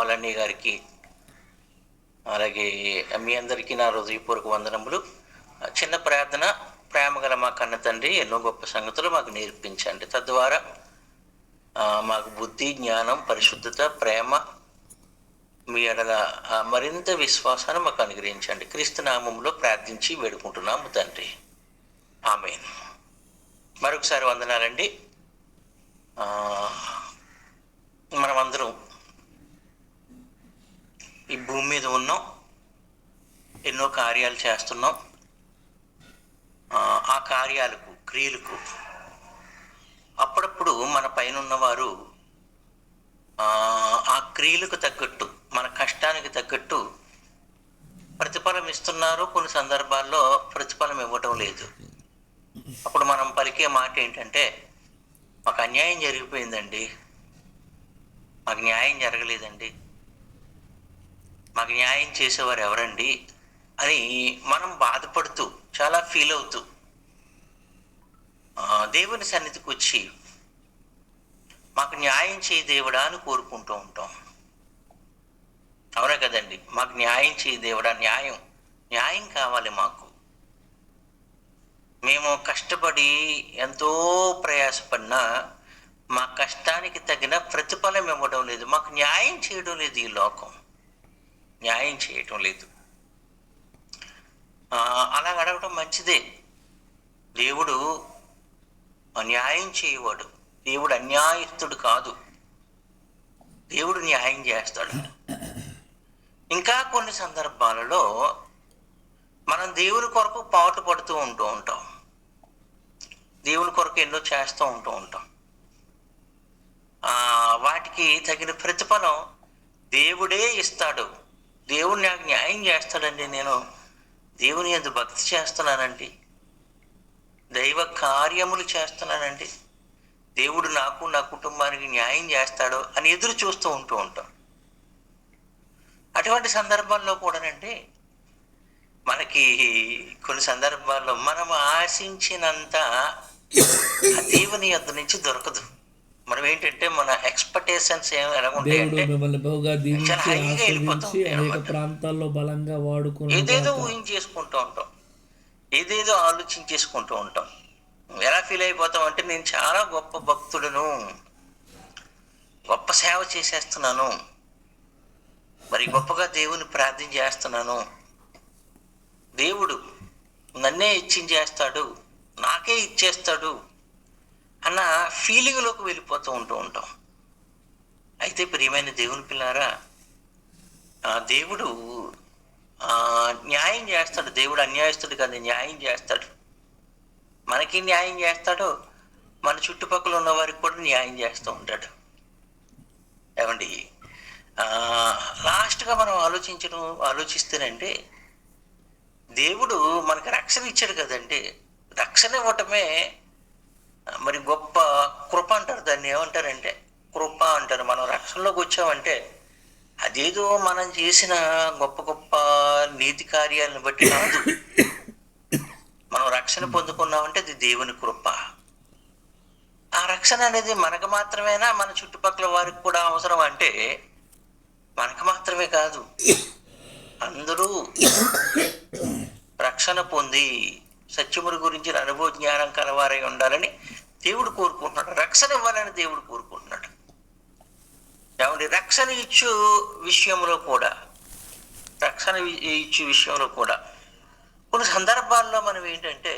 పావలన్నయ్య గారికి, అలాగే మీ అందరికీ నా హృదయపూర్వక వందనములు. చిన్న ప్రార్థన. ప్రేమగల మా కన్న తండ్రి, ఎన్నో గొప్ప సంగతులు మాకు నేర్పించండి. తద్వారా మాకు బుద్ధి, జ్ఞానం, పరిశుద్ధత, ప్రేమ, మీ ఎడల మరింత విశ్వాసాన్ని మాకు అనుగ్రహించండి. క్రీస్తు నామములో ప్రార్థించి వేడుకుంటున్నాము తండ్రి, ఆమేన్. మరొకసారి వందనాలండి. మనమందరం ఈ భూమి మీద ఉన్నాం, ఎన్నో కార్యాలు చేస్తున్నాం. ఆ కార్యాలకు, క్రియలకు అప్పుడప్పుడు మన పైన ఉన్నవారు ఆ క్రియలకు తగ్గట్టు, మన కష్టానికి తగ్గట్టు ప్రతిఫలం ఇస్తున్నారు. కొన్ని సందర్భాల్లో ప్రతిఫలం ఇవ్వటం లేదు. అప్పుడు మనం పలికే మాట ఏంటంటే, మాకు అన్యాయం జరిగిపోయిందండి, మాకు న్యాయం జరగలేదండి, మాకు న్యాయం చేసేవారు ఎవరండి అని మనం బాధపడుతూ, చాలా ఫీల్ అవుతూ దేవుని సన్నిధికి వచ్చి మాకు న్యాయం చేయి దేవుడా అని కోరుకుంటూ ఉంటాం. అవునా కదండి? మాకు న్యాయం చేయి దేవుడా, న్యాయం కావాలి మాకు. మేము కష్టపడి ఎంతో ప్రయాసపడినా మా కష్టానికి తగిన ప్రతిఫలం ఇవ్వడం లేదు. మాకు న్యాయం చేయడం లేదు, ఈ లోకం న్యాయం చేయటం లేదు. అలా అడగడం మంచిదే. దేవుడు న్యాయం చేయవాడు. దేవుడు అన్యాయస్తుడు కాదు. దేవుడు న్యాయం చేస్తాడు. ఇంకా కొన్ని సందర్భాలలో మనం దేవుని కొరకు పాటు పడుతూ ఉంటాం. దేవుని కొరకు ఎన్నో చేస్తూ ఉంటాం. వాటికి తగిన ప్రతిఫలం దేవుడే ఇస్తాడు. దేవుడు నాకు న్యాయం చేస్తాడండి. నేను దేవుని యందు భక్తి చేస్తున్నానండి, దైవ కార్యములు చేస్తున్నానండి, దేవుడు నాకు, నా కుటుంబానికి న్యాయం చేస్తాడు అని ఎదురు చూస్తూ ఉంటాం. అటువంటి సందర్భాల్లో కూడానండి, మనకి కొన్ని సందర్భాల్లో మనం ఆశించినంత దేవుని యొద్ద నుంచి దొరకదు. మనం ఏంటంటే, మన ఎక్స్పెక్టేషన్స్ ఎలా ఉంటాయంటే చాలా హైగా వెళ్ళిపోతాం. ప్రాంతాల్లో బలంగా వాడుకుని ఏదేదో ఊహించేసుకుంటూ ఉంటాం, ఏదేదో ఆలోచించేసుకుంటూ ఉంటాం. ఎలా ఫీల్ అయిపోతాం అంటే, నేను చాలా గొప్ప భక్తులను, గొప్ప సేవ చేసేస్తున్నాను, మరి గొప్పగా దేవుని ప్రార్థన చేస్తున్నాను, దేవుడు నన్నే ఇచ్చేస్తాడు, నాకే ఇచ్చేస్తాడు అన్న ఫీలింగ్లోకి వెళ్ళిపోతూ ఉంటాం. అయితే ప్రియమైన దేవుని పిల్లారా, దేవుడు న్యాయం చేస్తాడు. దేవుడు అన్యాయస్తుడు కాదు, న్యాయం చేస్తాడు. మనకి న్యాయం చేస్తాడు, మన చుట్టుపక్కల ఉన్న వారికి కూడా న్యాయం చేస్తూ ఉంటాడు. ఏమండి, లాస్ట్గా మనం ఆలోచిస్తేనంటే, దేవుడు మనకి రక్షణ ఇచ్చాడు కదండి. రక్షణ ఇవ్వటమే మరి గొప్ప కృప అంటారు. దాన్ని ఏమంటారంటే కృప అంటారు. మనం రక్షణలోకి వచ్చామంటే అదేదో మనం చేసిన గొప్ప గొప్ప నీతి కార్యాలను బట్టి కాదు. మనం రక్షణ పొందుకున్నామంటే అది దేవుని కృప. ఆ రక్షణ అనేది మనకు మాత్రమేనా, మన చుట్టుపక్కల వారికి కూడా అవసరం అంటే మనకు మాత్రమే కాదు, అందరూ రక్షణ పొంది సత్యముల గురించి అనుభవ జ్ఞానం కలవారై ఉండాలని దేవుడు కోరుకుంటున్నాడు. రక్షణ ఇవ్వాలని దేవుడు కోరుకుంటున్నాడు. ఏమండి, రక్షణ ఇచ్చు విషయంలో కూడా కొన్ని సందర్భాల్లో మనం ఏంటంటే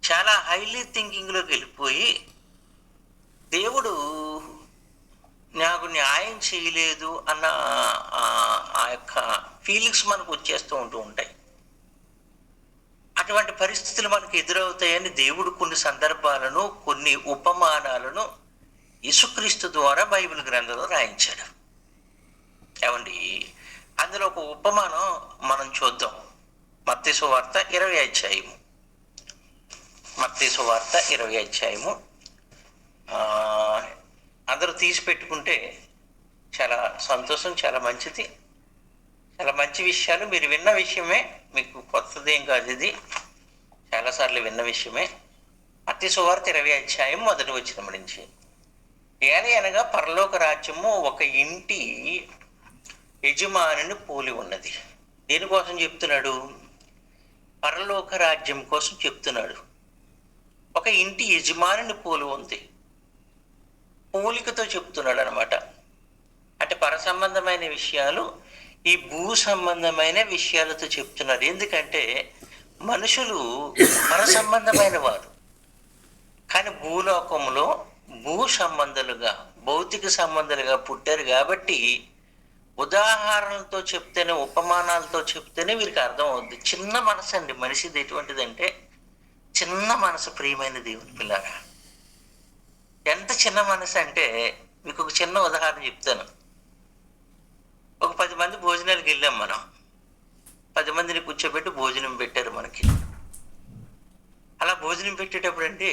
చాలా హైలీ థింకింగ్లోకి వెళ్ళిపోయి, దేవుడు నాకు న్యాయం చేయలేదు అన్న ఆ యొక్క ఫీలింగ్స్ మనకు వచ్చేస్తూ ఉంటాయి. అటువంటి పరిస్థితులు మనకు ఎదురవుతాయని దేవుడు కొన్ని సందర్భాలను, కొన్ని ఉపమానాలను యేసుక్రీస్తు ద్వారా బైబిల్ గ్రంథంలో రాయించాడు. ఏమండి, అందులో ఒక ఉపమానం మనం చూద్దాం. మత్తయి సువార్త 20వ అధ్యాయము. మత్తయి సువార్త 20వ అధ్యాయము. అందరూ తీసి పెట్టుకుంటే చాలా సంతోషం, చాలా మంచిది, చాలా మంచి విషయాలు. మీరు విన్న విషయమే, మీకు కొత్తదేం కాదు, ఇది చాలాసార్లు విన్న విషయమే. మత్తయి సువార్త 20వ అధ్యాయం 1వ వచనం నుంచి, ఏలయనగా పరలోక రాజ్యము ఒక ఇంటి యజమానిని పోలి ఉన్నది. దేనికోసం చెప్తున్నాడు? పరలోక రాజ్యం కోసం చెప్తున్నాడు. ఒక ఇంటి యజమానిని పోలి ఉంది. పోలికతో చెప్తున్నాడు అనమాట. అంటే పర సంబంధమైన విషయాలు ఈ భూ సంబంధమైన విషయాలతో చెప్తున్నారు. ఎందుకంటే మనుషులు పర సంబంధమైన వారు, కానీ భూలోకంలో భూ సంబంధాలుగా, భౌతిక సంబంధాలుగా పుట్టారు. కాబట్టి ఉదాహరణలతో చెప్తేనే, ఉపమానాలతో చెప్తేనే వీరికి అర్థం అవుద్ది. చిన్న మనసు అండి మనిషిది. ఎటువంటిదంటే చిన్న మనసు. ప్రియమైన దేవుని పిల్లగా, ఎంత చిన్న మనసు అంటే మీకు ఒక చిన్న ఉదాహరణ చెప్తాను. ఒక 10 మంది భోజనాలకు వెళ్ళాం మనం. 10 మందిని కూర్చోబెట్టి భోజనం పెట్టారు మనకి. అలా భోజనం పెట్టేటప్పుడు అండి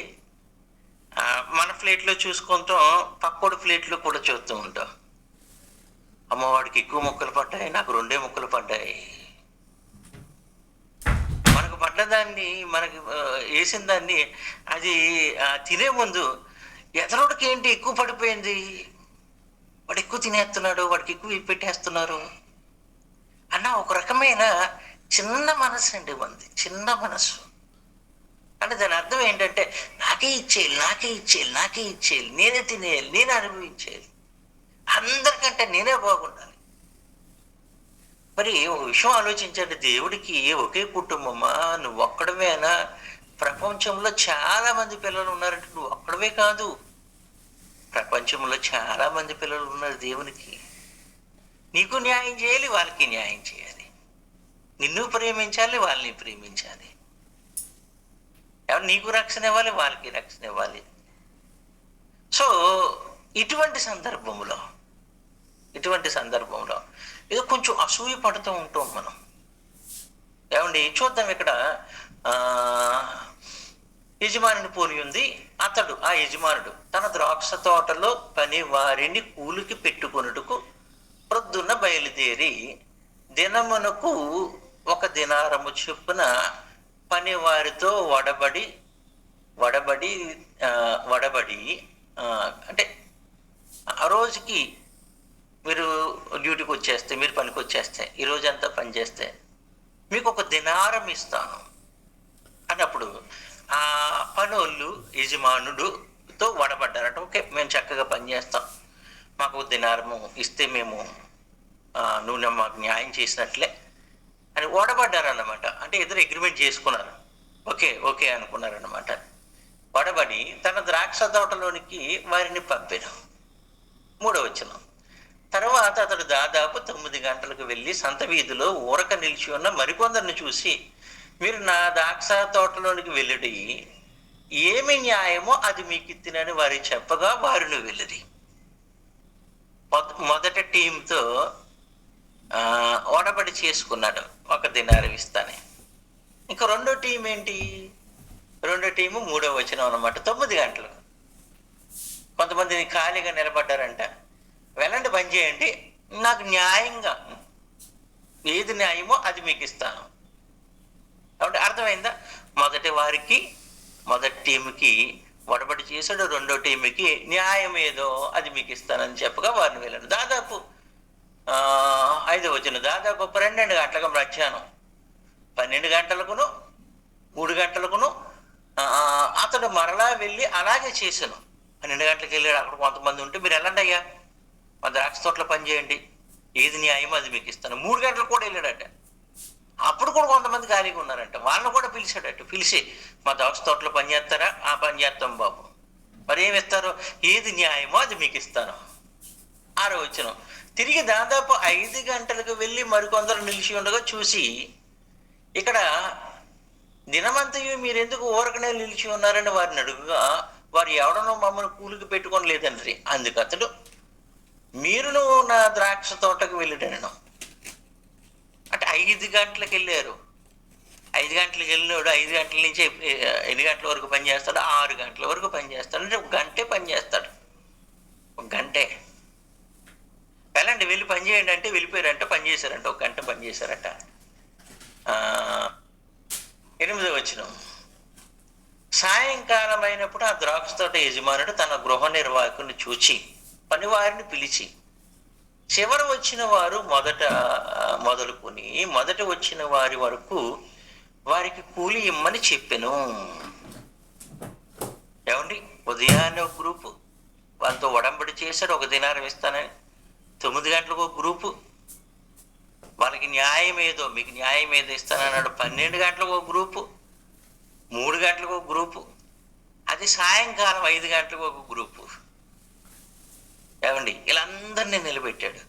మన ప్లేట్లో చూసుకుంటాం, పక్కోడి ప్లేట్లో కూడా చూస్తూ ఉంటాం. అమ్మవాడికి ఎక్కువ ముక్కలు పడ్డాయి, నాకు 2 ముక్కలు పడ్డాయి. మనకు పడ్డదాన్ని, మనకి వేసిన దాన్ని అది తినే ముందు ఎదరోడికి ఏంటి ఎక్కువ పడిపోయింది, వాడు ఎక్కువ తినేస్తున్నాడు, వాడికి ఎక్కువ పెట్టేస్తున్నారు అన్న ఒక రకమైన చిన్న మనసు అండి మంది. చిన్న మనసు అంటే దాని అర్థం ఏంటంటే నాకే ఇచ్చేయాలి, నాకే ఇచ్చేయాలి, నాకే ఇచ్చేయాలి, నేనే తినేయాలి, నేనే అనుభవించేయాలి, అందరికంటే నేనే బాగుండాలి. మరి ఒక విషయం ఆలోచించండి. దేవుడికి ఒకే కుటుంబమా? నువ్వు ఒక్కడమేనా? ప్రపంచంలో చాలా మంది పిల్లలు ఉన్నారంటే నువ్వు ఒక్కడమే కాదు. ప్రపంచంలో చాలా మంది పిల్లలు ఉన్నారు దేవునికి. నీకు న్యాయం చేయాలి, వాళ్ళకి న్యాయం చేయాలి. నిన్ను ప్రేమించాలి, వాళ్ళని ప్రేమించాలి. ఎవరు నీకు రక్షణ ఇవ్వాలి, వాళ్ళకి రక్షణ ఇవ్వాలి. సో ఇటువంటి సందర్భంలో ఏదో కొంచెం అసూయ పడుతూ ఉంటాం మనం. ఏమండి చూద్దాం ఇక్కడ. యజమానిని పోలి ఉంది. అతడు, ఆ యజమానుడు, తన ద్రాక్ష తోటలో పని వారిని కూలికి పెట్టుకొనుటకు ప్రొద్దున బయలుదేరి దినమునకు 1 దినారము చొప్పున పని వారితో వడబడి అంటే ఆ రోజుకి మీరు డ్యూటీకి వచ్చేస్తే, మీరు పనికి వచ్చేస్తే, ఈ రోజంతా పని చేస్తే మీకు 1 దినారం ఇస్తాను అన్నప్పుడు ఆ పనోళ్ళు యజమానుడుతో వడబడ్డారట. ఓకే, మేము చక్కగా పనిచేస్తాం, మాకు 1 దినారము ఇస్తే మేము నువ్వు మాకు న్యాయం చేసినట్లే అని వడబడ్డారన్నమాట. అంటే ఎదురు అగ్రిమెంట్ చేసుకున్నారు. ఓకే అనుకున్నారన్నమాట. వడబడి తన ద్రాక్ష తోటలోనికి వారిని పంపాను. 3వ వచనం. తర్వాత అతడు దాదాపు 9 గంటలకు వెళ్ళి సంత వీధిలో ఊరక నిలిచి ఉన్న మరికొందరిని చూసి, మీరు నా ద్రాక్ష తోటలోనికి వెళ్ళడి, ఏమి న్యాయమో అది మీకు ఇత్తినని వారికి చెప్పగా వారిని వెళ్ళిరి. మొదటి టీంతో ఓడబడి చేసుకున్నాడు, 1 దినారం ఇస్తానే. ఇంకా రెండో టీం ఏంటి? రెండో టీము 3వ వచనం అన్నమాట. 9 గంటలకు కొంతమందిని ఖాళీగా నిలబడ్డారంట. వెళ్ళండి, పని చేయండి, నాకు న్యాయంగా ఏది న్యాయమో అది మీకు ఇస్తాను. కాబట్టి అర్థమైందా? మొదటి టీంకి వడబడి చేశాడు, రెండో టీంకి న్యాయం ఏదో అది మీకు ఇస్తానని చెప్పగా వారిని వెళ్ళాడు. దాదాపు 5వ వచనం. దాదాపు 12 గంటలకు మధ్యాహ్నం 12 గంటలకును 3 గంటలకును అతడు మరలా వెళ్ళి అలాగే చేశాను. 12 గంటలకు వెళ్ళాడు. అక్కడ కొంతమంది ఉంటే, మీరు వెళ్ళండి అయ్యా, మా ద్రాక్ష తోటలో పని చేయండి, ఏది న్యాయమో అది మీకు ఇస్తాను. 3 గంటలకు కూడా వెళ్ళాడట. అప్పుడు కూడా కొంతమంది ఖాళీగా ఉన్నారంట. వాళ్ళని కూడా పిలిచాడట. పిలిచి, మా ద్రాక్ష తోటలో పని చేస్తారా? ఆ పని చేస్తాం బాబు. మరి ఏమి ఇస్తారో? ఏది న్యాయమో అది మీకు ఇస్తాను. 6వ వచనం. తిరిగి దాదాపు 5 గంటలకు వెళ్ళి మరికొందరు నిలిచి ఉండగా చూసి, ఇక్కడ దినమంతయు మీరెందుకు ఊరకనే నిలిచి ఉన్నారని వారిని అడుగుగా, వారు ఎవడనో మమ్మల్ని కూలికి పెట్టుకొని లేదండ్రి. అందుకు అతడు, మీరును నా ద్రాక్ష తోటకు వెళ్ళాను. అంటే 5 గంటలకు వెళ్ళారు. 5 గంటలకు వెళ్ళినాడు. 5 గంటల నుంచి ఎన్ని గంటల వరకు పని చేస్తాడు? 6 గంటల వరకు పని చేస్తాడు. అంటే 1 గంటే పని చేస్తాడు. 1 గంటే. వెళ్ళండి, వెళ్ళి పని చేయండి అంటే వెళ్ళిపోయారంట. పని చేశారంట, 1 గంట పని చేశారట. 8వ వచనం. సాయంకాలం అయినప్పుడు ఆ ద్రాక్ష తోట యజమానుడు తన గృహ నిర్వాహకుని చూచి పనివారిని పిలిచి, చివర వచ్చిన వారు మొదలుకొని మొదట వచ్చిన వారి వరకు వారికి కూలి ఇమ్మని చెప్పెను. ఏమండి, ఉదయాన్నే ఒక గ్రూపు వాళ్ళతో ఒడంబడి చేశాడు, 1 దినారం ఇస్తానని. 9 గంటలకు ఒక గ్రూపు, వాళ్ళకి మీకు న్యాయం ఏదో ఇస్తానన్నాడు. 12 గంటలకు ఒక గ్రూపు, 3 గంటలకు ఒక గ్రూపు, అది సాయంకాలం 5 గంటలకు ఒక గ్రూపు. ఏమండి, వీళ్ళందరినీ నిలబెట్టాడు.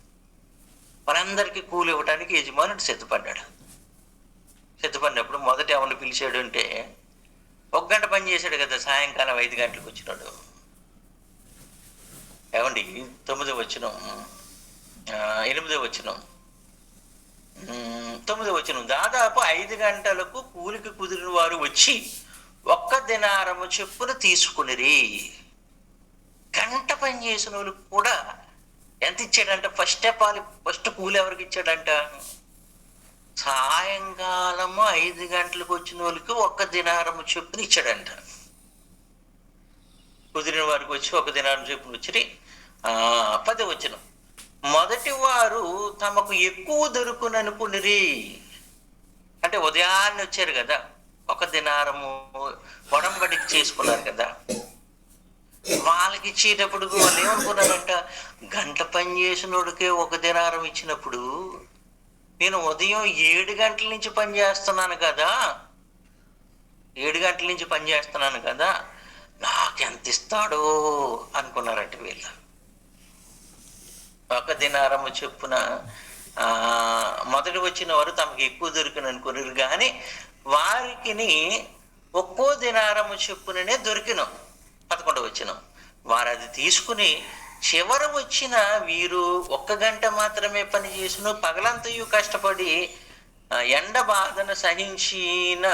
వాళ్ళందరికీ కూలి ఇవ్వడానికి యజమానుడు సిద్ధపడ్డాడు. సిద్ధపడినప్పుడు మొదట ఎవరిని పిలిచాడు అంటే, 1 గంట పని చేశాడు కదా, సాయంకాలం 5 గంటలకు వచ్చినాడు. ఏమండి, 9వ వచనం, 8వ వచనం, 9వ వచనం, దాదాపు 5 గంటలకు కూలికి కుదిరిన వారు వచ్చి 1 దినారము చొప్పున తీసుకునిరి. గంట పని చేసిన వాళ్ళకి కూడా ఎంత ఇచ్చాడంట? ఫస్ట్ కూలి ఎవరికి ఇచ్చాడంట? సాయంకాలము 5 గంటలకు వచ్చిన వాళ్ళకి 1 దినారము చొప్పున ఇచ్చాడంట. కుదిరిన వారికి వచ్చి 1 దినారం చొప్పున వచ్చి 10వ వచనం, మొదటి వారు తమకు ఎక్కువ దొరుకుననుకునిరి. అంటే ఉదయాన్నే వచ్చారు కదా, 1 దినారము ఒడంబడికి చేసుకున్నారు కదా, వాళ్ళకి ఇచ్చేటప్పుడు వాళ్ళు ఏమనుకున్నారంట? గంట పని చేసినోడికే 1 దినారం ఇచ్చినప్పుడు నేను ఉదయం 7 గంటల నుంచి పని చేస్తున్నాను కదా, 7 గంటల నుంచి పని చేస్తున్నాను కదా, నాకెంత ఇస్తాడో అనుకున్నారంట వీళ్ళు. 1 దినారము చొప్పున మొదట వచ్చిన వారు తమకు ఎక్కువ దొరికిన అనుకున్నారు, కానీ వారికి ఒక్కో దినారము చొప్పుననే దొరికిన. 11వ వచనం, వారు అది తీసుకుని చివర వచ్చిన వీరు 1 గంట మాత్రమే పని చేసిన పగలంతయు కష్టపడి ఎండ బాధను సహించిన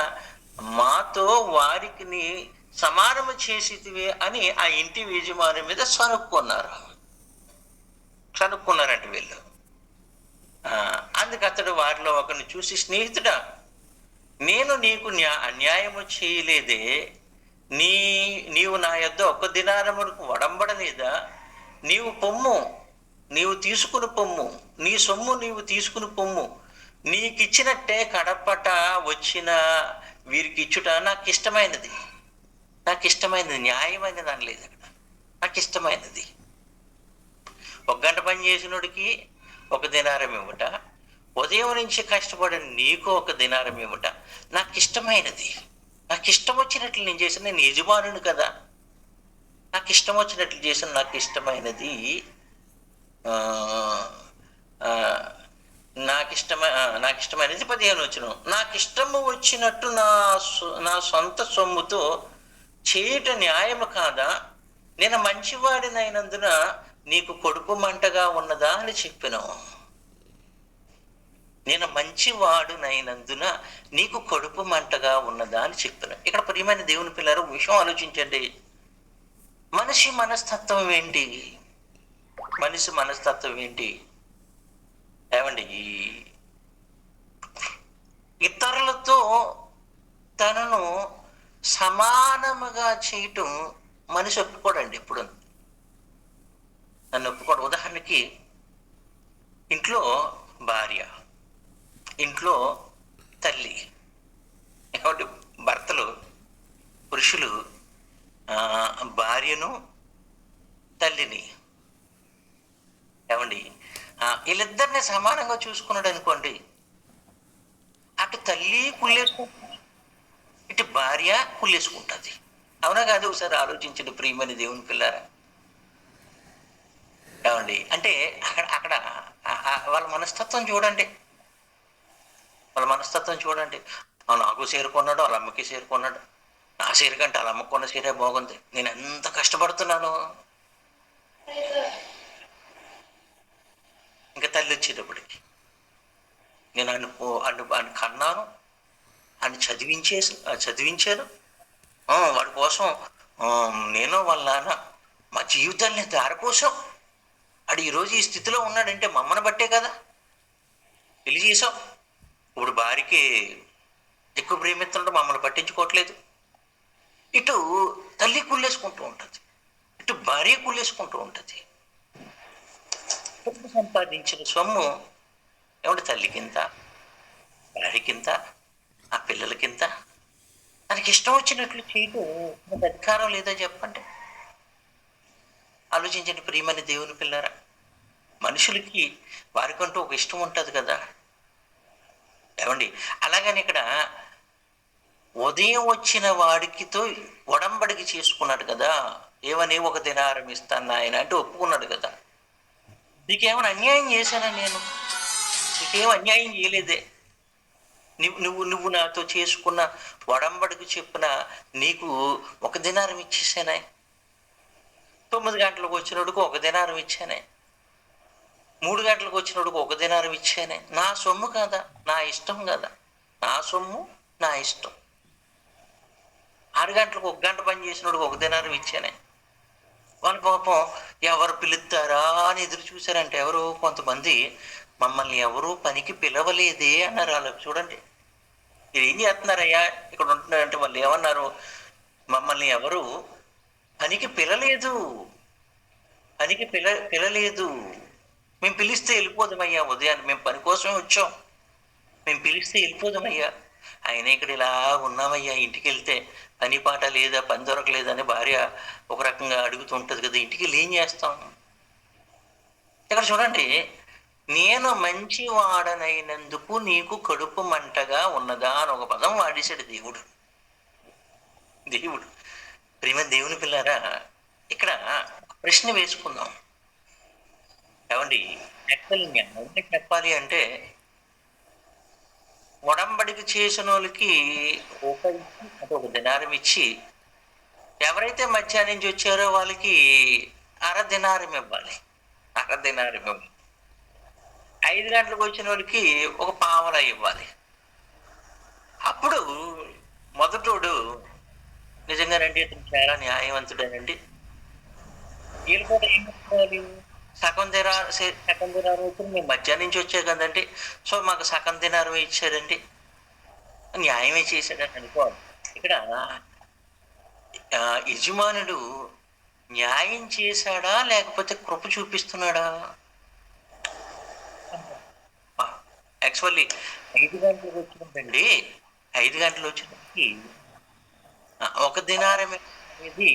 మాతో వారికి సమానము చేసితివే అని ఆ ఇంటి యజమాని మీద సనుక్కున్నారంట వీళ్ళు. అందుకు అతడు వారిలో ఒకరిని చూసి, స్నేహితుడా, నేను నీకు అన్యాయము చేయలేదే, నీవు నా యొద్ద 1 దినారమునకు ఒడంబడలేదా? నీవు తీసుకుని పొమ్ము, నీ సొమ్ము నీవు తీసుకుని పొమ్ము, నీకిచ్చినట్టే కడపట వచ్చిన వీరికి ఇచ్చుట నాకు ఇష్టమైనది, న్యాయమైనది అనలేదు అక్కడ, నాకు ఇష్టమైనది. 1 గంట పని చేసినోడికి 1 దినారం ఇవ్వట, ఉదయం నుంచి కష్టపడిన నీకు 1 దినారం ఇవ్వట నాకు ఇష్టమైనది. నాకు ఇష్టం వచ్చినట్లు నేను చేసిన, నేను యజమానుని కదా, నాకు ఇష్టం వచ్చినట్లు చేసిన నాకు ఇష్టమైనది, నాకు ఇష్టమైనది. 15వ వచనం, నాకు ఇష్టము వచ్చినట్టు నా సొంత సొమ్ముతో చేయుట న్యాయము కాదా? నేను మంచివాడినైనందున నీకు కడుపు మంటగా ఉన్నదా అని చెప్పాను. నేను మంచివాడునైనందున నీకు కడుపు మంటగా ఉన్నదా అని చెప్పాను. ఇక్కడ ప్రియమైన దేవుని పిల్లలు, విషయం ఆలోచించండి. మనిషి మనస్తత్వం ఏంటి? ఏమండి, ఇతరులతో తనను సమానముగా చేయటం మనిషి ఒప్పుకోడండి. ఎప్పుడు నన్ను ఒప్పుకోడు. ఉదాహరణకి, ఇంట్లో భార్య, ఇంట్లో తల్లి, కాబట్టి పురుషులు భార్యను, తల్లిని, ఏమండి, వీళ్ళిద్దరిని సమానంగా చూసుకున్నాడు అనుకోండి, అటు తల్లి కుళ్ళేసుకుంటుంది, ఇటు భార్య కుళ్ళేసుకుంటుంది. అవునా కాదు? ఒకసారి ఆలోచించండి ప్రియమైన దేవుని పిల్లారా. ఏమండి, అంటే అక్కడ వాళ్ళ మనస్తత్వం చూడండి. నాకు చేరుకున్నాడు, వాళ్ళ అమ్మకి చేరుకున్నాడు. నా చీర కంటే వాళ్ళ అమ్మకు కొన్న చీరే బాగుంది, నేను ఎంత కష్టపడుతున్నాను. ఇంకా తల్లి వచ్చేటప్పటికి నేను ఆయన కన్నాను, ఆయన చదివించాను, వాడి కోసం నేను వాళ్ళ నాన్న మా జీవితాన్ని దారిపోసాం. వాడు ఈరోజు ఈ స్థితిలో ఉన్నాడంటే మా అమ్మని బట్టే కదా. పెళ్లి చేసాం, ఇప్పుడు భార్యకి ఎక్కువ ప్రేమిస్తుంటే మమ్మల్ని పట్టించుకోవట్లేదు. ఇటు తల్లి కుళ్ళేసుకుంటూ ఉంటుంది, ఇటు భార్య కుళ్ళేసుకుంటూ ఉంటుంది. కష్టపడి సంపాదించిన సొమ్ము ఏమంటే తల్లికింత, భార్యకింత, ఆ పిల్లలకింత, తనకి ఇష్టం వచ్చినట్లు చేయటం మనకు అధికారం లేదా చెప్పండి? ఆలోచించండి ప్రియమైన దేవుని పిల్లారా. మనుషులకి వారికంటూ ఒక ఇష్టం ఉంటది కదా! ఏవండి? అలాగని ఇక్కడ ఉదయం వచ్చిన వాడికితో ఒడంబడిక చేసుకున్నాడు కదా! ఏమని, ఒక దినారం ఇస్తాను నాయన అంటే ఒప్పుకున్నాడు కదా! నీకేమైనా అన్యాయం చేశానా నేను? నీకేం అన్యాయం చేయలేదే. నువ్వు నువ్వు నువ్వు నాతో చేసుకున్న ఒడంబడిక చొప్పున నీకు ఒక దినారం ఇచ్చేసానే. 9 గంటలకు వచ్చినోడికి ఒక దినారం ఇచ్చానే. 3 గంటలకు వచ్చినోడికి ఒక దినారం ఇచ్చానే. నా సొమ్ము కాదా, నా ఇష్టం కదా. నా సొమ్ము, నా ఇష్టం. 6 గంటలకు ఒక గంట పని చేసినోడికి ఒక దినారం ఇచ్చానే. వాళ్ళ పాపం ఎవరు పిలుస్తారా అని ఎదురు చూశారంటే, ఎవరు కొంతమంది మమ్మల్ని ఎవరు పనికి పిలవలేదే అన్నారు. వాళ్ళకి చూడండి, మీరు ఏం చేస్తున్నారయ్యా ఇక్కడ ఉంటున్నారంటే వాళ్ళు ఏమన్నారు, మమ్మల్ని ఎవరు పనికి పిలలేదు, పనికి పిలలేదు. మేము పిలిస్తే వెళ్ళిపోదామయ్యా, ఉదయాన్ని మేము పని కోసమే వచ్చాం, మేము పిలిస్తే వెళ్ళిపోదామయ్యా. ఆయన ఇక్కడ ఇలా ఉన్నామయ్యా, ఇంటికి వెళ్తే పని పాట లేదా, పని దొరకలేదని భార్య ఒక రకంగా అడుగుతుంటది కదా, ఇంటికి వెళ్ళి ఏం చేస్తాం? ఇక్కడ చూడండి, నేను మంచి వాడనైనందుకు నీకు కడుపు మంటగా ఉన్నదా అని ఒక పదం వాడేశాడు దేవుడు. దేవుడు ప్రేమ దేవుని పిల్లారా, ఇక్కడ ప్రశ్న వేసుకుందాం. ఏమండి, యాక్చువల్లీ న్యాయంగా చెప్పాలి అంటే ఒడంబడిక చేసిన వాళ్ళకి ఒక దినారం ఇచ్చి, ఎవరైతే మధ్యాహ్నం నుంచి వచ్చారో వాళ్ళకి అర దినారం ఇవ్వాలి. అర దినారం ఇవ్వాలి. 5 గంటలకు వచ్చిన వాళ్ళకి ఒక పావలా ఇవ్వాలి. అప్పుడు మొదటోడు నిజంగానండి ఇతను చాలా న్యాయవంతుడేనండి. వీళ్ళు కూడా ఏం చెప్పుకోవాలి, సగం దినారం వచ్చింది, మేము మధ్యాహ్నం నుంచి వచ్చే కదండి, సో మాకు సగం దినారం ఇచ్చారండి, న్యాయమే చేశాడని అనుకోవాలి. ఇక్కడ యజమానుడు న్యాయం చేశాడా లేకపోతే కృప చూపిస్తున్నాడా? యాక్చువల్లీ 5 గంటలకు వచ్చినప్పుడు 5 గంటలు వచ్చినప్పటికి ఒక దినారమే అనేది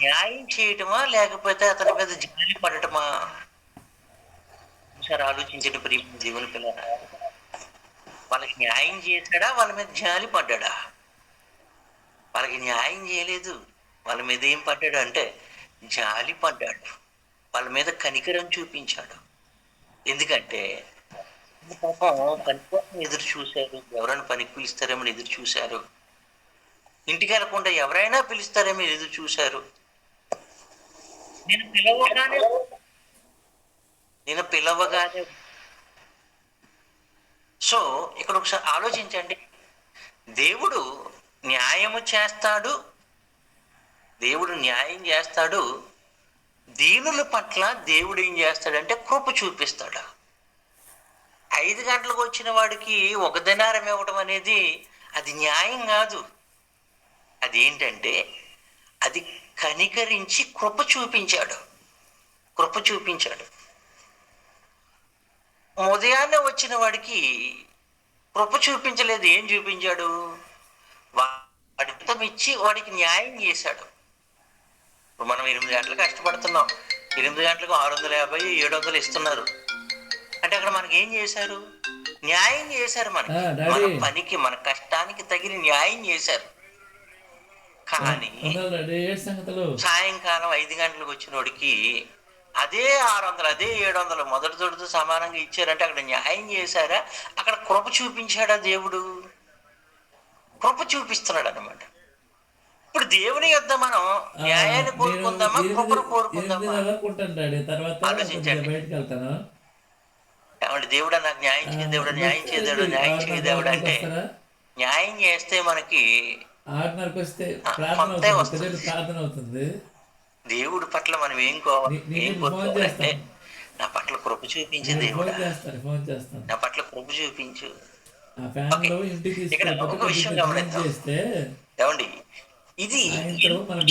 న్యాయం చేయటమా లేకపోతే అతని మీద జాలి పడటమా? ఒకసారి ఆలోచించండి ప్రియ దేవుని పిల్లరా. వాళ్ళకి న్యాయం చేశాడా, వాళ్ళ మీద జాలి పడ్డాడా? వాళ్ళకి న్యాయం చేయలేదు, వాళ్ళ మీద ఏం పడ్డాడు అంటే జాలి పడ్డాడు. వాళ్ళ మీద కనికరం చూపించాడు. ఎందుకంటే పాపం పని కోసం ఎదురు చూశారు, ఎవరైనా పనికి పిలుస్తారేమో ఎదురు చూశారు, ఇంటికి వెళ్ళకుండా ఎవరైనా పిలుస్తారేమో ఎదురు చూశారు. నేను పిలవగానే సో ఇక్కడ ఒకసారి ఆలోచించండి. దేవుడు న్యాయము చేస్తాడు, దేవుడు న్యాయం చేస్తాడు. దీనుల పట్ల దేవుడు ఏం చేస్తాడంటే కృప చూపిస్తాడు. 5 గంటలకు వచ్చిన వాడికి ఒక దినారం ఇవ్వడం అనేది అది న్యాయం కాదు. అదేంటంటే అది కనికరించి కృప చూపించాడు. కృప చూపించాడు. ఉదయాన్నే వచ్చిన వాడికి కృప చూపించలేదు, ఏం చూపించాడు? వాడి జీతం ఇచ్చి వాడికి న్యాయం చేశాడు. ఇప్పుడు మనం 8 గంటలు కష్టపడుతున్నాం, 8 గంటలకు 650, 700 ఇస్తున్నారు అంటే అక్కడ మనకి ఏం చేశారు? న్యాయం చేశారు. మనకి మన పనికి, మన కష్టానికి తగిన న్యాయం చేశారు. కానీ సాయంకాలం 5 గంటలకు వచ్చినోడికి అదే 600, అదే 700 మొదటి తోటితో సమానంగా ఇచ్చారంటే అక్కడ న్యాయం చేశారా? అక్కడ కృప చూపించాడా దేవుడు? కృప చూపిస్తున్నాడు అనమాట. ఇప్పుడు దేవుని యొద్ద మనం న్యాయాన్ని కోరుకుందామా, కృపను కోరుకుందామా? ఆలోచించండి. ఏమంటే దేవుడా నాకు న్యాయం చేయ, దేవుడు న్యాయం చేయ, దేవుడు న్యాయం చేయ, దేవుడు అంటే న్యాయం చేస్తే మనకి 6:30కి వస్తే ప్రార్థన అవుతుంది. దేవుడి పట్ల మనం ఏం కోరుకోవాలంటే నా పట్ల కృప చూపించు దేవుడా, నా పట్ల కృప చూపించు. ఇక్కడ ఒక విషయం గమనిద్దాం. ఏమండి, ఇది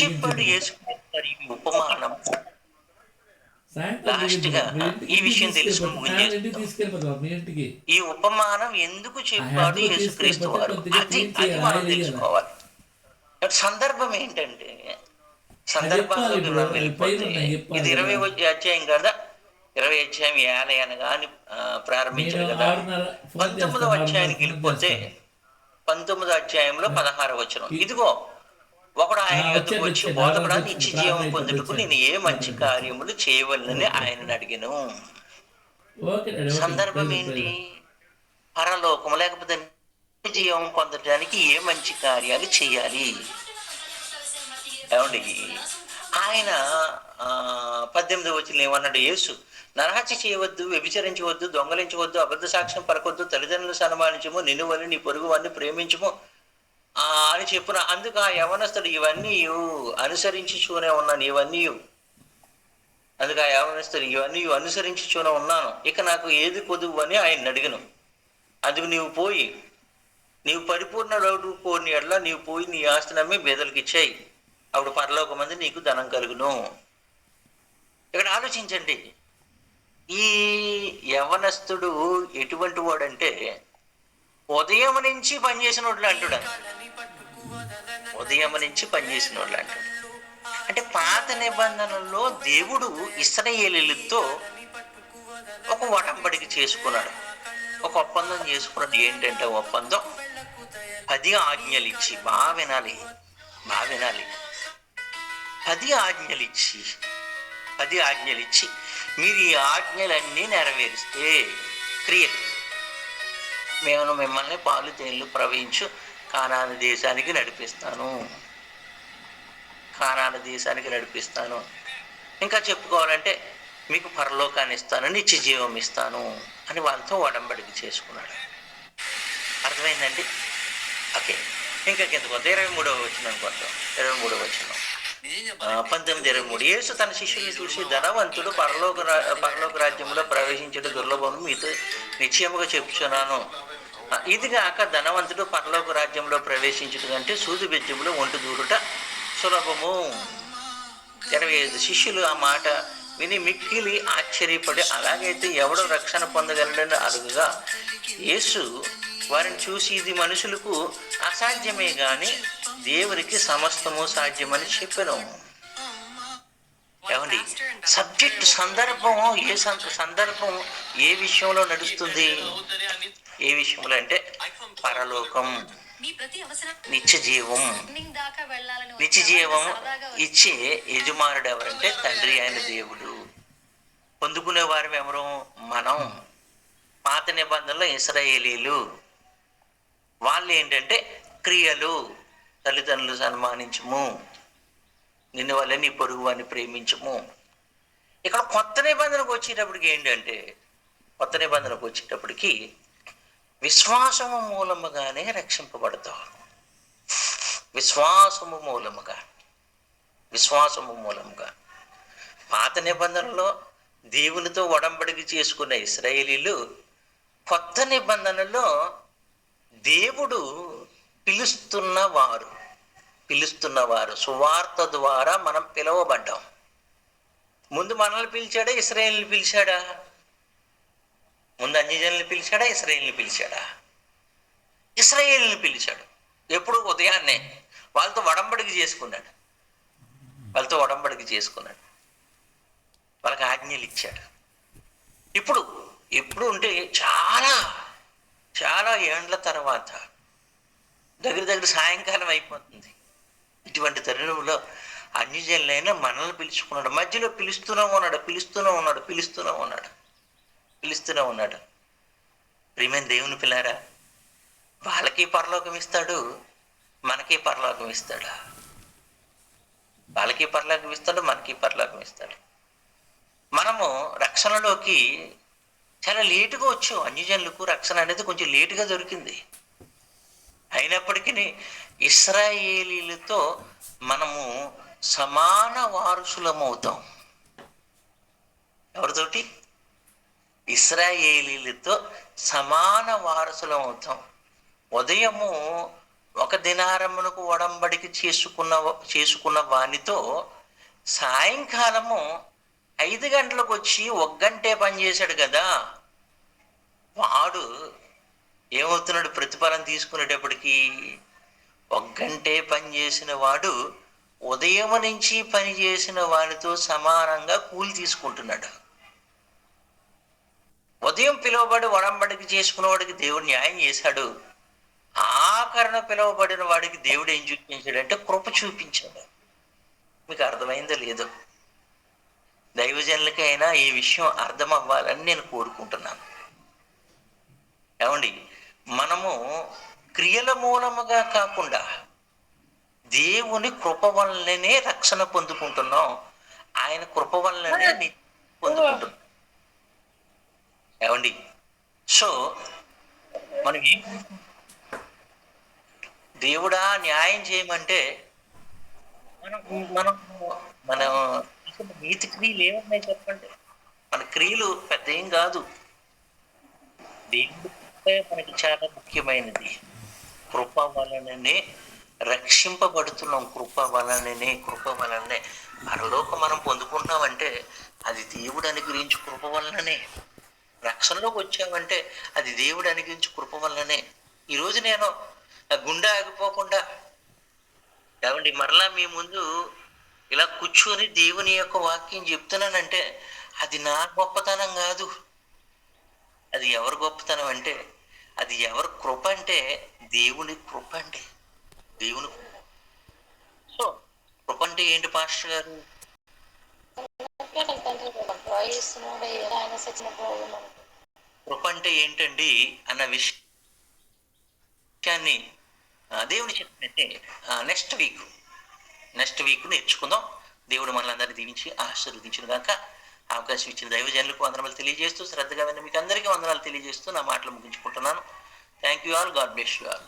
చెప్పాడు యేసు ఉపమానం. సాయంత్రం లాస్ట్ దిగింది గా మీ ఇంటికి ఈ ఇంటికి విషయం తెలుసుకుని తీసుకెళ్ళిపోతుంది ఫ్యామిలీ ఇంటికి ముగించేస్తాం. తీసుకెళ్ళిపోతాం మీ ఇంటికి ఈ ఉపమానం ఎందుకు ఆ చెప్పాడు హెడ్లో యేసుక్రీస్తు తీసుకెళ్ళిపోతే వారు, కొద్దిగా అది క్లీన్ అది చేయాలి మనం ఆయిల్ వేయాలి తెలుసుకోవాలి. కాబట్టి సందర్భం ఏంటంటే, అది చెప్పాలి సందర్భంలోకి ఇప్పుడు మనం అది పైన వెళ్ళిపోతే, ఉన్నాయి ఇది చెప్పాలి 20 కదా అధ్యాయం కదా, 20 అధ్యాయం ఏలే అనగా అని నేను ప్రారంభించాడు కదా. 6:30 ఫోన్ 19వ చేస్తాను 6:30 అధ్యాయానికి ఫోన్ వెళ్ళిపోతే, చేస్తాను 19వ అధ్యాయంలో 16వ వచనం, ఈ- ఇదిగో ఒకడు ఆయన యొద్దకు వచ్చాడు వచ్చి, వచ్చాడు బోధకుడా, 6:30 వచ్చాడు నిత్య ప్రార్థన జీవం అయిపోతే పొందుటకు వచ్చాడు నేను ఏ మంచి ప్రార్థనకి వచ్చాడు కార్యములు చేయవలనని ఓకే ఓకే ఆయనను అడిగాను. ఓకే డాడీ ఓకే సందర్భం ప్రైజ్ ఏంటి? ప్రైజ్ పరలోకము లేకపోతే నిత్య జీవం పొందడానికి ఏ మంచి కార్యాలు చేయాలి? ఏమండి, ఆయన 18వ వచనంలో ఏమన్నాడు యేసు, నరహత్య చేయవద్దు, వ్యభిచరించవద్దు, దొంగలించవద్దు, అబద్ధ సాక్ష్యం పలకొద్దు, తల్లిదండ్రులు సన్మానించము, నిన్ను వల్ల నీ పొరుగు వారిని ప్రేమించము అని చెప్పున. అందుకు ఆ యవనస్తుడు, ఇవన్నీ అనుసరించుచూనే ఉన్నాను, ఇవన్నీ అందుకు ఆ యవనస్తుడు, ఇవన్నీ అనుసరించుచూనే ఉన్నాను, ఇక నాకు ఏది కొదువు అని ఆయన అడిగను. అందుకు నీవు పరిపూర్ణ రోడ్డు కోరిని ఎడ్ల నీవు పోయి నీ ఆస్తి నమ్మి బేదలకు ఇచ్చాయి, అప్పుడు పరలోకమందు నీకు ధనం కలుగును. ఇక్కడ ఆలోచించండి, ఈ యవనస్తుడు ఎటువంటి వాడంటే, ఉదయం నుంచి పనిచేసిన వాళ్ళు అంటాడు, ఉదయం నుంచి పనిచేసిన వాళ్ళు అంటాడు. అంటే పాత నిబంధనల్లో దేవుడు ఇశ్రాయేలీయులతో ఒక ఒడంబడిక చేసుకున్నాడు, ఒక ఒప్పందం చేసుకున్నాడు. ఏంటంటే ఒప్పందం 10 ఆజ్ఞలు ఇచ్చి, బాగా వినాలి 10 ఆజ్ఞలు ఇచ్చి మీరు ఈ ఆజ్ఞలన్నీ నెరవేరిస్తే క్రియలు మేము మిమ్మల్ని పాలు తేళ్లు ప్రవహించు కానాను దేశానికి నడిపిస్తాను. ఇంకా చెప్పుకోవాలంటే మీకు పరలోకాన్ని ఇస్తాను, నిత్య జీవం ఇస్తాను అని వాళ్ళతో ఒడంబడిక చేసుకున్నాడు. అర్థమైందండి? ఓకే, ఇంకా కిందకు 23వ వచనం కొద్దాం. 23వ వచనం 19:23. యేసు తన శిష్యుల్ని చూసి, ధనవంతుడు పరలోక రాజ్యంలో ప్రవేశించడం దుర్లభం మీతో నిశ్చయముగా చెప్పుచున్నాను. ఇదిగాక ధనవంతుడు పరలోక రాజ్యంలో ప్రవేశించడం అంటే సూది బెజ్జంలో ఒంటి దూరుట సులభము. 25 శిష్యులు ఆ మాట విని మిక్కిలి ఆశ్చర్యపడి, అలాగైతే ఎవడో రక్షణ పొందగలడని అడుగుగా, యేసు వారిని చూసి, ఇది మనుషులకు అసాధ్యమే గాని దేవునికి సమస్తము సాధ్యమని చెప్పాను. ఏమండి, సబ్జెక్ట్ సందర్భం సందర్భం ఏ విషయంలో నడుస్తుంది? ఏ విషయంలో అంటే పరలోకం, నిత్య జీవం ఇచ్చే యజమానుడు ఎవరంటే తండ్రి అయిన దేవుడు. పొందుకునే వారు ఎవరు? మనం. పాత నిబంధనలో ఇశ్రాయేలీలు, వాళ్ళు ఏంటంటే క్రియలు, తల్లిదండ్రులు సన్మానించము, నిన్ను వల్ల నీ పొరుగు వారిని ప్రేమించము. ఇక్కడ కొత్త నిబంధనకు వచ్చేటప్పటికి విశ్వాసము మూలముగానే రక్షింపబడతావు. విశ్వాసము మూలముగా. పాత నిబంధనలో దేవునితో ఒడంబడిక చేసుకున్న ఇశ్రాయేలీలు, కొత్త నిబంధనలో దేవుడు పిలుస్తున్నవారు సువార్త ద్వారా మనం పిలువబడ్డాం. ముందు మనల్ని పిలిచాడా, ఇశ్రాయేలుని పిలిచాడా? ముందు అన్యజనుల్ని పిలిచాడా, ఇశ్రాయేలుని పిలిచాడా? ఇశ్రాయేలుని పిలిచాడు. ఎప్పుడు? ఉదయాన్నే. వాళ్ళతో ఒడంబడిక చేసుకున్నాడు. వాళ్ళకి ఆజ్ఞలు ఇచ్చాడు. ఇప్పుడు ఉంటే చాలా ఏండ్ల తర్వాత, దగ్గర సాయంకాలం అయిపోతుంది. ఇటువంటి తరుణంలో అన్యజనులైనా మనల్ని పిలుచుకున్నాడు. మధ్యలో పిలుస్తూనే ఉన్నాడు. ప్రియమైన దేవుని పిల్లారా, వాళ్ళకి పరలోకం ఇస్తాడు, మనకి పరలోకం ఇస్తాడు. వాళ్ళకి పరలోకం ఇస్తాడు, మనకి పరలోకం ఇస్తాడు. మనము రక్షణలోకి చాలా లేటుగా వచ్చాం. అన్యజనులకు రక్షణ అనేది కొంచెం లేటుగా దొరికింది. అయినప్పటికీ ఇశ్రాయేలీలతో మనము సమాన వారసులమవుతాం. ఎవరితోటి? ఇశ్రాయేలీలతో సమాన వారసులమవుతాం. ఉదయము ఒక దినారమునకు ఒడంబడిక చేసుకున్న వానితో సాయంకాలము 5 గంటలకు వచ్చి 1 గంటే పని చేశాడు కదా, వాడు ఏమవుతున్నాడు ప్రతిఫలం తీసుకునేటప్పటికి? 1 గంటే పని చేసిన వాడు ఉదయం నుంచి పని చేసిన వాడితో సమానంగా కూలి తీసుకుంటున్నాడు. ఉదయం పిలువబడి ఒడంబడిక చేసుకున్నవాడికి దేవుడు న్యాయం చేశాడు. ఆఖరణ పిలువబడిన వాడికి దేవుడు ఏం చూపించాడంటే కృప చూపించాడు. మీకు అర్థమైందో లేదో? దైవజనులకైనా ఈ విషయం అర్థం అవ్వాలని నేను కోరుకుంటున్నాను. ఏమండి, మనము క్రియల మూలముగా కాకుండా దేవుని కృప వల్లనే రక్షణ పొందుకుంటున్నాం. ఆయన కృప వల్లనే పొందుకుంటున్నాం. ఏమండి, సో మనం దేవుడా న్యాయం చేయమంటే మనం మనం మన నీతి క్రియలు ఏమున్నాయి చెప్పండి? మన క్రియలు పెద్ద ఏం కాదు. దేవుడి మనకి చాలా ముఖ్యమైనది. కృప వలననే రక్షింపబడుతున్నాం. కృప వలననే పరలోకం మనం పొందుకుంటున్నామంటే అది దేవుడు అనుగ్రహించి కృప వలననే. రక్షణలోకి వచ్చామంటే అది దేవుడు అనుగ్రహించి కృప వలననే. ఈరోజు నేను గుండె ఆగిపోకుండా ఏమండి మరలా మీ ముందు ఇలా కూర్చొని దేవుని యొక్క వాక్యం చెప్తున్నానంటే అది నా గొప్పతనం కాదు. అది ఎవరి గొప్పతనం అంటే అది ఎవరి కృప అంటే దేవుని కృప అంటే దేవుని కృప. సో కృప అంటే ఏంటి పాస్టర్ గారు? కృప అంటే ఏంటండి అన్న విషయాన్ని దేవుని చెప్పినట్టే నెక్స్ట్ వీక్ నేర్చుకుందాం. దేవుడు మనల్ని దీవించి ఆశీర్వదించిన దాకా అవకాశం ఇచ్చిన దైవజనులకు వందనాలు తెలియజేస్తూ, శ్రద్ధగా విన్న మీకు అందరికీ వందనాలు తెలియజేస్తూ నా మాటలు ముగించుకుంటున్నాను. Thank you all. God bless you all.